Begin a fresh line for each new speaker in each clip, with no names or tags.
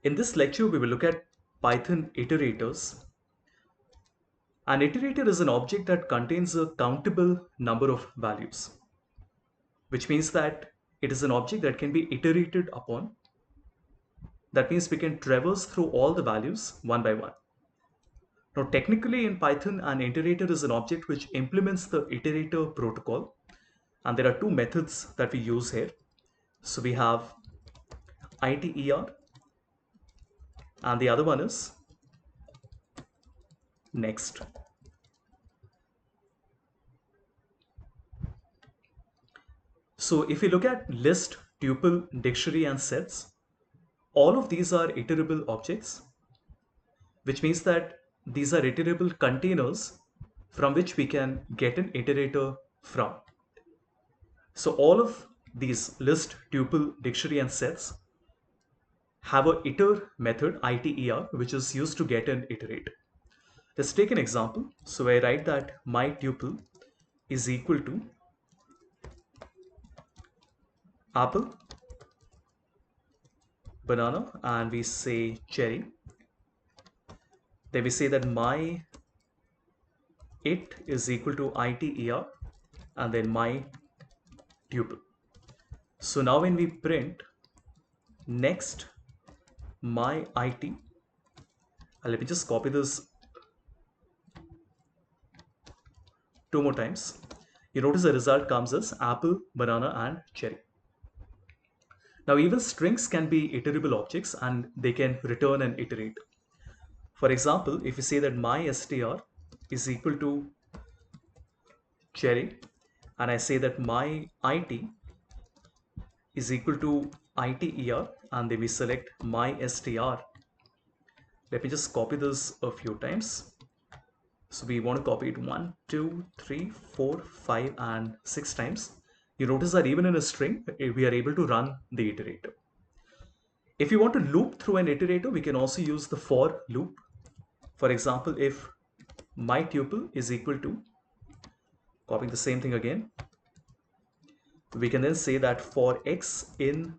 In this lecture, we will look at Python iterators. An iterator is an object that contains a countable number of values, which means that it is an object that can be iterated upon. That means we can traverse through all the values one by one. Now, technically in Python, an iterator is an object which implements the iterator protocol. And there are two methods that we use here. So we have ITER and the other one is next. So if we look at list, tuple, dictionary and sets, all of these are iterable objects, which means that these are iterable containers from which we can get an iterator from. So all of these list, tuple, dictionary and sets have a iter method, ITER, which is used to get an iterate. Let's take an example. So I write that my tuple is equal to apple, banana, and we say cherry. Then we say that my it is equal to ITER and then my tuple. So now when we print next my IT, let me just copy this two more times. You notice the result comes as apple, banana and cherry. Now even strings can be iterable objects and they can return an iterate. For example, if you say that my str is equal to cherry and I say that my IT is equal to ITER and then we select my str. Let me just copy this a few times. So we want to copy it 1, 2, 3, 4, 5 and 6 times. You notice that even in a string, we are able to run the iterator. If you want to loop through an iterator, we can also use the for loop. For example, if my tuple is equal to, copying the same thing again, we can then say that for x in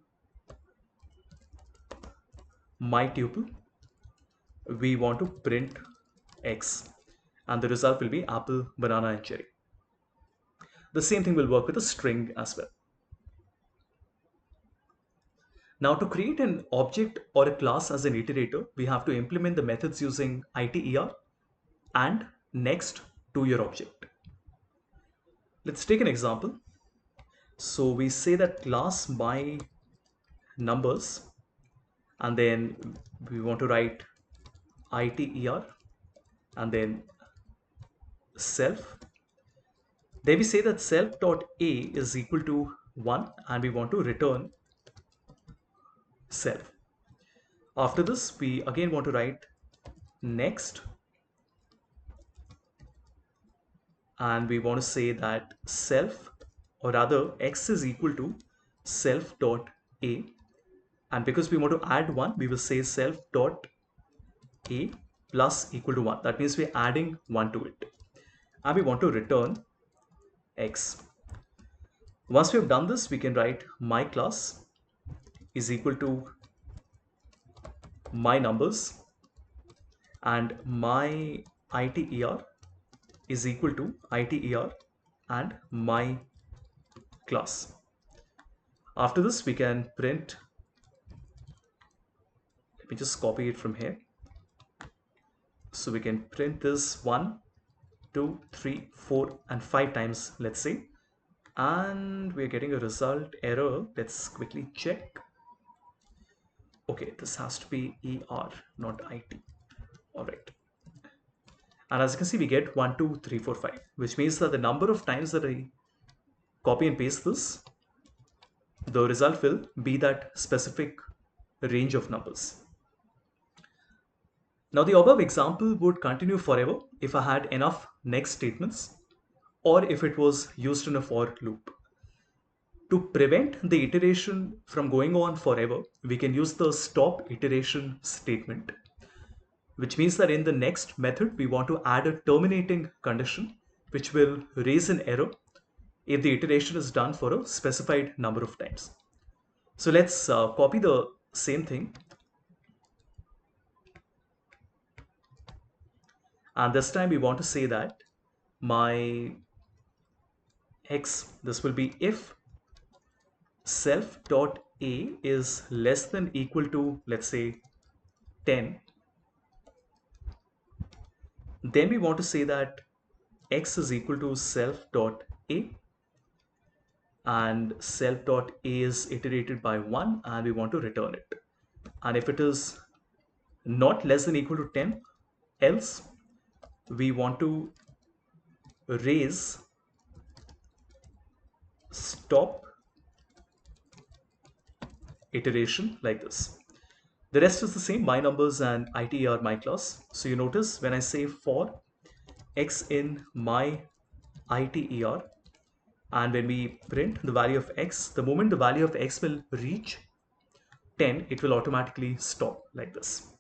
my tuple, we want to print x and the result will be apple, banana and cherry. The same thing will work with a string as well. Now to create an object or a class as an iterator, we have to implement the methods using ITER and next to your object. Let's take an example. So we say that class by numbers and then we want to write ITER and then self. Then we say that self.a is equal to 1 and we want to return self. After this, we again want to write next and we want to say that self, or rather x is equal to self dot a, and because we want to add 1, we will say self dot a plus equal to 1. That means we're adding 1 to it and we want to return x. Once we have done this, we can write my class is equal to my numbers and my ITER is equal to ITER and my class. After this, we can print, let me just copy it from here. So we can print this 1, 2, 3, 4 and 5 times, let's say, and we're getting a result error. Let's quickly check. Okay, this has to be ER, not IT. All right. And as you can see, we get 1, 2, 3, 4, 5, which means that the number of times that I copy and paste this, the result will be that specific range of numbers. Now the above example would continue forever if I had enough next statements or if it was used in a for loop. To prevent the iteration from going on forever, we can use the stop iteration statement, which means that in the next method, we want to add a terminating condition, which will raise an error if the iteration is done for a specified number of times. So let's copy the same thing And this time we want to say that my x, this will be if self dot a is less than equal to, let's say, 10, then we want to say that x is equal to self dot a, and self dot a is iterated by 1, and we want to return it. And if it is not less than equal to 10, else we want to raise stop iteration like this. The rest is the same. My numbers and IT are my class. So you notice when I say for x in my ITER, and when we print the value of x, the moment the value of x will reach 10, it will automatically stop like this.